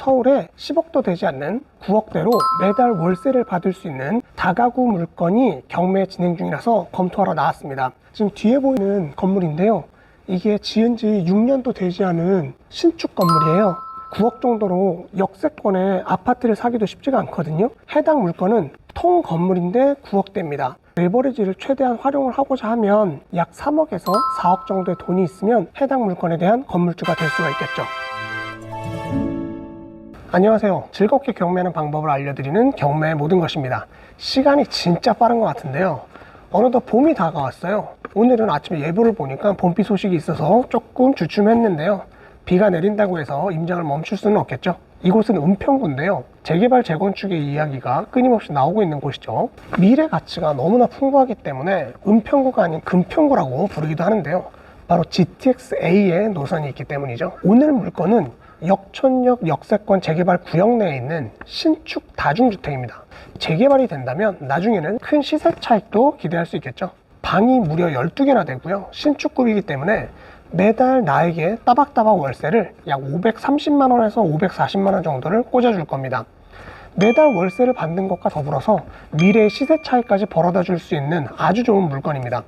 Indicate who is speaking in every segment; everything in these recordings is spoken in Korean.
Speaker 1: 서울에 10억도 되지 않는 9억대로 매달 월세를 받을 수 있는 다가구 물건이 경매 진행 중이라서 검토하러 나왔습니다. 지금 뒤에 보이는 건물인데요, 이게 지은 지 6년도 되지 않은 신축 건물이에요. 9억 정도로 역세권에 아파트를 사기도 쉽지가 않거든요. 해당 물건은 통 건물인데 9억대입니다. 레버리지를 최대한 활용을 하고자 하면 약 3억에서 4억 정도의 돈이 있으면 해당 물건에 대한 건물주가 될 수가 있겠죠. 안녕하세요. 즐겁게 경매하는 방법을 알려드리는 경매의 모든 것입니다. 시간이 진짜 빠른 것 같은데요, 어느덧 봄이 다가왔어요. 오늘은 아침에 예보를 보니까 봄비 소식이 있어서 조금 주춤했는데요, 비가 내린다고 해서 임장을 멈출 수는 없겠죠. 이곳은 은평구인데요, 재개발 재건축의 이야기가 끊임없이 나오고 있는 곳이죠. 미래 가치가 너무나 풍부하기 때문에 은평구가 아닌 금평구라고 부르기도 하는데요, 바로 GTX-A의 노선이 있기 때문이죠. 오늘 물건은 역촌역 역세권 재개발 구역 내에 있는 신축 다중주택입니다. 재개발이 된다면 나중에는 큰 시세 차익도 기대할 수 있겠죠. 방이 무려 12개나 되고요, 신축급이기 때문에 매달 나에게 따박따박 월세를 약 530만원에서 540만원 정도를 꽂아줄 겁니다. 매달 월세를 받는 것과 더불어서 미래의 시세 차이까지 벌어다 줄 수 있는 아주 좋은 물건입니다.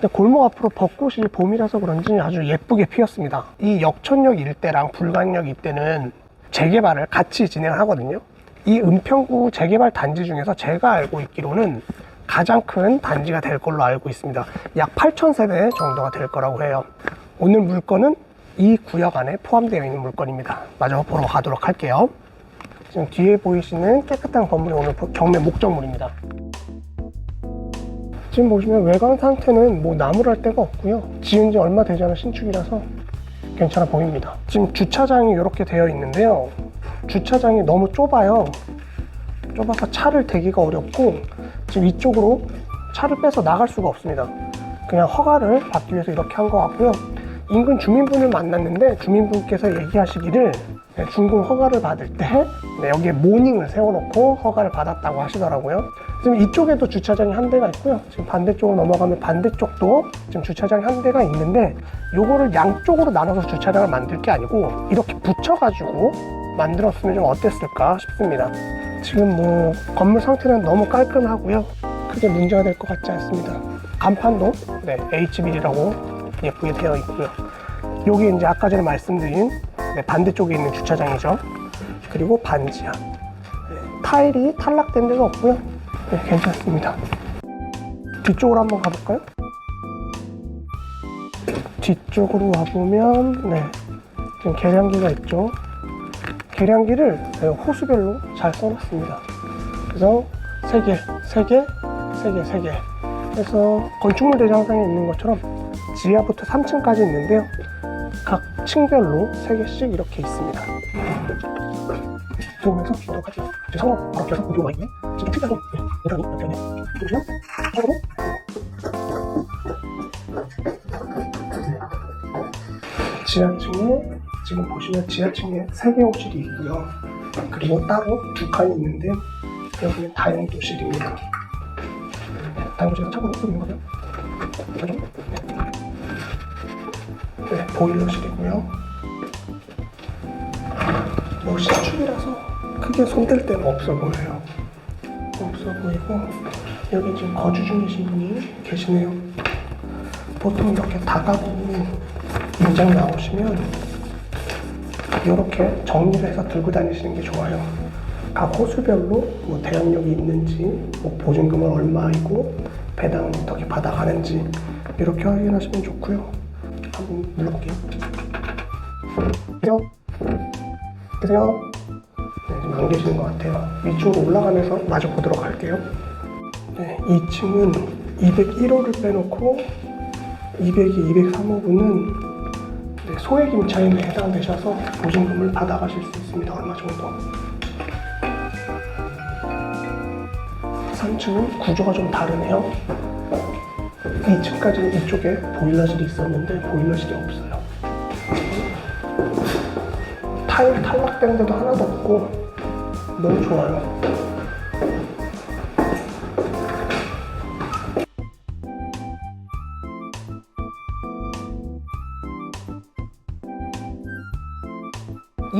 Speaker 1: 근데 골목 앞으로 벚꽃이 봄이라서 그런지 아주 예쁘게 피었습니다. 이 역촌역 일대랑 불광역 일대는 재개발을 같이 진행을 하거든요. 이 은평구 재개발 단지 중에서 제가 알고 있기로는 가장 큰 단지가 될 걸로 알고 있습니다. 약 8,000세대 정도가 될 거라고 해요. 오늘 물건은 이 구역 안에 포함되어 있는 물건입니다. 마저 보러 가도록 할게요. 지금 뒤에 보이시는 깨끗한 건물이 오늘 경매 목적물입니다. 지금 보시면 외관 상태는 뭐 나무랄 데가 없고요, 지은 지 얼마 되지 않은 신축이라서 괜찮아 보입니다. 지금 주차장이 이렇게 되어 있는데요, 주차장이 너무 좁아요. 좁아서 차를 대기가 어렵고 지금 이쪽으로 차를 빼서 나갈 수가 없습니다. 그냥 허가를 받기 위해서 이렇게 한 것 같고요. 인근 주민분을 만났는데 주민분께서 얘기하시기를 준공 허가를 받을 때 여기에 모닝을 세워놓고 허가를 받았다고 하시더라고요. 지금 이쪽에도 주차장이 한 대가 있고요, 지금 반대쪽으로 넘어가면 반대쪽도 지금 주차장이 한 대가 있는데, 요거를 양쪽으로 나눠서 주차장을 만들 게 아니고 이렇게 붙여가지고 만들었으면 좀 어땠을까 싶습니다. 지금 뭐 건물 상태는 너무 깔끔하고요, 크게 문제가 될 것 같지 않습니다. 간판도 HB라고 예쁘게 되어 있고요. 여기 이제 아까 전에 말씀드린 반대쪽에 있는 주차장이죠. 그리고 반지하. 타일이 탈락된 데가 없고요. 괜찮습니다. 뒤쪽으로 한번 가볼까요? 뒤쪽으로 와보면 지금 계량기가 있죠. 계량기를 호수별로 잘 써놨습니다. 그래서 3개, 3개, 3개, 3개 해서 건축물 대장상에 있는 것처럼 지하부터 3층까지 있는데요, 각 층별로 3개씩 이렇게 있습니다. 이쪽에서 이쪽까지 성업 바로 껴서 구조가 있네. 지금 특이하게 계단이 이렇게 있네. 보시면 차고로 지하층에, 지금 보시면 지하층에 3개 호실이 있고요, 그리고 따로 2칸이 있는데 여기는 다용도실입니다. 다용도실에서 차고로 쓰고 있는 거고요. 보일러실이고요. 뭐 신축이라서 크게 손댈 데는 없어 보여요. 없어 보이고, 여기 지금 거주 중이신 분이 계시네요. 보통 이렇게 다가구 임장 나오시면 이렇게 정리를 해서 들고 다니시는 게 좋아요. 각 호수별로 뭐 대항력이 있는지, 뭐 보증금은 얼마이고 배당은 어떻게 받아가는지 이렇게 확인하시면 좋고요. 한번 눌러볼게요. 계세요? 지금 안 계시는 것 같아요. 위쪽으로 올라가면서 마저 보도록 할게요. 2층은 201호를 빼놓고 202, 203호분은 소액 임차인에 해당되셔서 보증금을 받아가실 수 있습니다. 얼마 정도. 3층은 구조가 좀 다르네요. 2층까지는 이쪽에 보일러실이 있었는데 보일러실이 없어요. 타일 탈락된 데도 하나도 없고 너무 좋아요.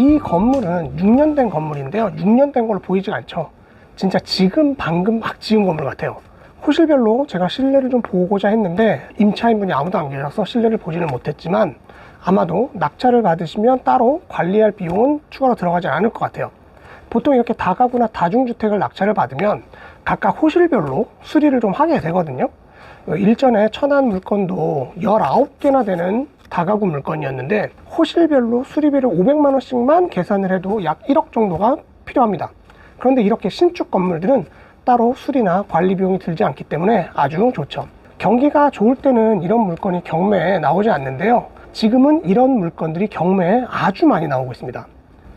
Speaker 1: 이 건물은 6년 된 건물인데요. 6년 된 걸로 보이지가 않죠. 진짜 지금 방금 막 지은 건물 같아요. 호실별로 제가 실내를 좀 보고자 했는데 임차인분이 아무도 안 계셔서 실내를 보지는 못했지만 아마도 낙찰을 받으시면 따로 관리할 비용은 추가로 들어가지 않을 것 같아요. 보통 이렇게 다가구나 다중주택을 낙찰을 받으면 각각 호실별로 수리를 좀 하게 되거든요. 일전에 천안 물건도 19개나 되는 다가구 물건이었는데 호실별로 수리비를 500만 원씩만 계산을 해도 약 1억 정도가 필요합니다. 그런데 이렇게 신축 건물들은 따로 수리나 관리 비용이 들지 않기 때문에 아주 좋죠. 경기가 좋을 때는 이런 물건이 경매에 나오지 않는데요. 지금은 이런 물건들이 경매에 아주 많이 나오고 있습니다.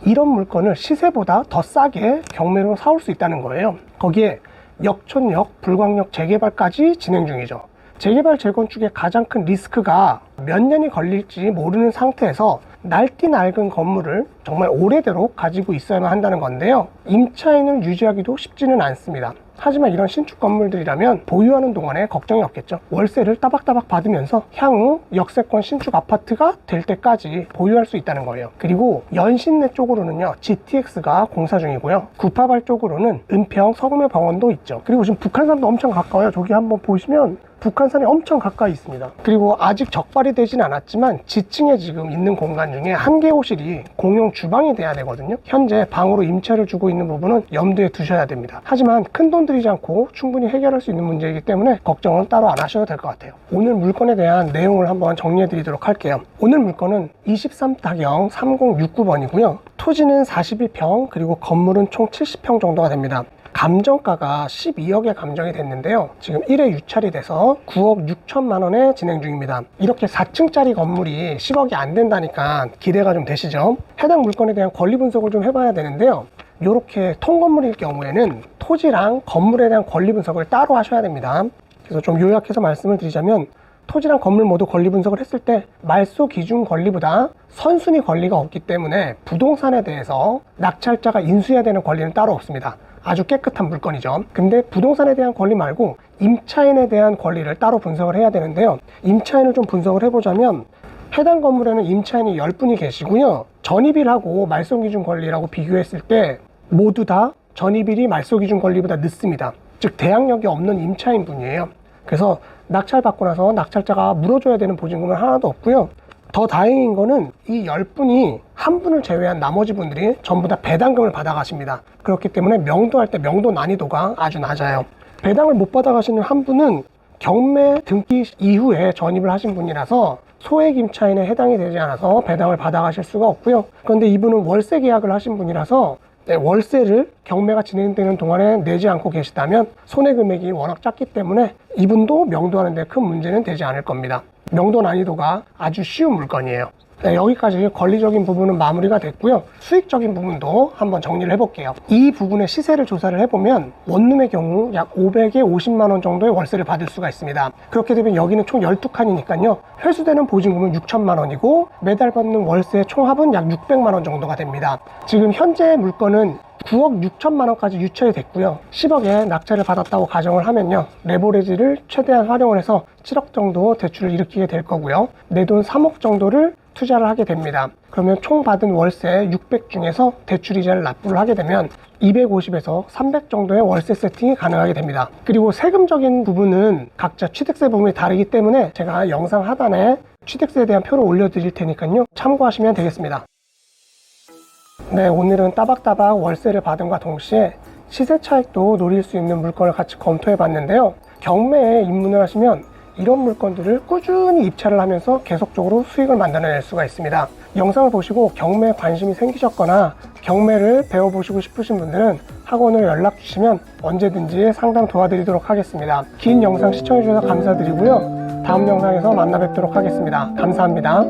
Speaker 1: 이런 물건을 시세보다 더 싸게 경매로 사올 수 있다는 거예요. 거기에 역촌역, 불광역 재개발까지 진행 중이죠. 재개발 재건축의 가장 큰 리스크가 몇 년이 걸릴지 모르는 상태에서 날뛰 낡은 건물을 정말 오래도록 가지고 있어야만 한다는 건데요. 임차인을 유지하기도 쉽지는 않습니다. 하지만 이런 신축 건물들이라면 보유하는 동안에 걱정이 없겠죠. 월세를 따박따박 받으면서 향후 역세권 신축 아파트가 될 때까지 보유할 수 있다는 거예요. 그리고 연신내 쪽으로는요, GTX가 공사 중이고요. 구파발 쪽으로는 은평 서구매 병원도 있죠. 그리고 지금 북한산도 엄청 가까워요. 저기 한번 보시면 북한산이 엄청 가까이 있습니다. 그리고 아직 적발이 되진 않았지만 지층에 지금 있는 공간 중에 한 개 호실이 공용 주방이 돼야 되거든요. 현재 방으로 임차를 주고 있는 부분은 염두에 두셔야 됩니다. 하지만 큰 돈 들이지 않고 충분히 해결할 수 있는 문제이기 때문에 걱정은 따로 안 하셔도 될 것 같아요. 오늘 물건에 대한 내용을 한번 정리해 드리도록 할게요. 오늘 물건은 23타경 3069번이고요. 토지는 41평, 그리고 건물은 총 70평 정도가 됩니다. 감정가가 12억에 감정이 됐는데요. 지금 1회 유찰이 돼서 9억 6천만 원에 진행 중입니다. 이렇게 4층짜리 건물이 10억이 안 된다니까 기대가 좀 되시죠? 해당 물건에 대한 권리 분석을 좀 해봐야 되는데요. 이렇게 통건물일 경우에는 토지랑 건물에 대한 권리 분석을 따로 하셔야 됩니다. 그래서 좀 요약해서 말씀을 드리자면 토지랑 건물 모두 권리 분석을 했을 때 말소 기준 권리보다 선순위 권리가 없기 때문에 부동산에 대해서 낙찰자가 인수해야 되는 권리는 따로 없습니다. 아주 깨끗한 물건이죠. 근데 부동산에 대한 권리 말고 임차인에 대한 권리를 따로 분석을 해야 되는데요. 임차인을 좀 분석을 해보자면 해당 건물에는 임차인이 10분이 계시고요. 전입일하고 말소기준 권리라고 비교했을 때 모두 다 전입일이 말소기준 권리보다 늦습니다. 즉 대항력이 없는 임차인분이에요. 그래서 낙찰받고 나서 낙찰자가 물어줘야 되는 보증금은 하나도 없고요. 더 다행인 거는 이 10분이 한 분을 제외한 나머지 분들이 전부 다 배당금을 받아가십니다. 그렇기 때문에 명도할 때 명도 난이도가 아주 낮아요. 배당을 못 받아가시는 한 분은 경매 등기 이후에 전입을 하신 분이라서 소액 임차인에 해당이 되지 않아서 배당을 받아가실 수가 없고요. 그런데 이분은 월세 계약을 하신 분이라서 월세를 경매가 진행되는 동안에 내지 않고 계시다면 손해 금액이 워낙 작기 때문에 이분도 명도하는 데 큰 문제는 되지 않을 겁니다. 명도 난이도가 아주 쉬운 물건이에요. 네, 여기까지 권리적인 부분은 마무리가 됐고요. 수익적인 부분도 한번 정리를 해볼게요. 이 부분의 시세를 조사를 해보면 원룸의 경우 약 500에 50만 원 정도의 월세를 받을 수가 있습니다. 그렇게 되면 여기는 총 12칸이니까요. 회수되는 보증금은 6천만 원이고 매달 받는 월세의 총합은 약 600만 원 정도가 됩니다. 지금 현재 물건은 9억 6천만 원까지 유찰이 됐고요. 10억에 낙찰을 받았다고 가정을 하면요. 레버리지를 최대한 활용을 해서 7억 정도 대출을 일으키게 될 거고요. 내 돈 3억 정도를 투자를 하게 됩니다. 그러면 총 받은 월세 600 중에서 대출이자를 납부를 하게 되면 250에서 300 정도의 월세 세팅이 가능하게 됩니다. 그리고 세금적인 부분은 각자 취득세 부분이 다르기 때문에 제가 영상 하단에 취득세에 대한 표를 올려드릴 테니까요. 참고하시면 되겠습니다. 네, 오늘은 따박따박 월세를 받음과 동시에 시세 차익도 노릴 수 있는 물건을 같이 검토해 봤는데요. 경매에 입문을 하시면 이런 물건들을 꾸준히 입찰을 하면서 계속적으로 수익을 만들어낼 수가 있습니다. 영상을 보시고 경매에 관심이 생기셨거나 경매를 배워보시고 싶으신 분들은 학원으로 연락 주시면 언제든지 상담 도와드리도록 하겠습니다. 긴 영상 시청해주셔서 감사드리고요. 다음 영상에서 만나 뵙도록 하겠습니다. 감사합니다.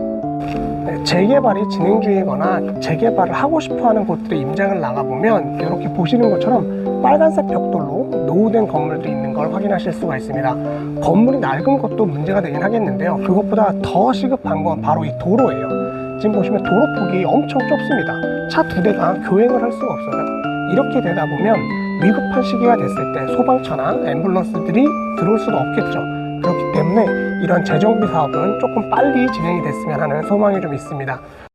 Speaker 1: 네, 재개발이 진행 중이거나 재개발을 하고 싶어하는 곳들의 임장을 나가보면 이렇게 보시는 것처럼 빨간색 벽돌로 노후된 건물도 있는 걸 확인하실 수가 있습니다. 건물이 낡은 것도 문제가 되긴 하겠는데요. 그것보다 더 시급한 건 바로 이 도로예요. 지금 보시면 도로 폭이 엄청 좁습니다. 차 2대가 교행을 할 수가 없어요. 이렇게 되다 보면 위급한 시기가 됐을 때 소방차나 앰뷸런스들이 들어올 수가 없겠죠. 그렇기 때문에 이런 재정비 사업은 조금 빨리 진행이 됐으면 하는 소망이 좀 있습니다.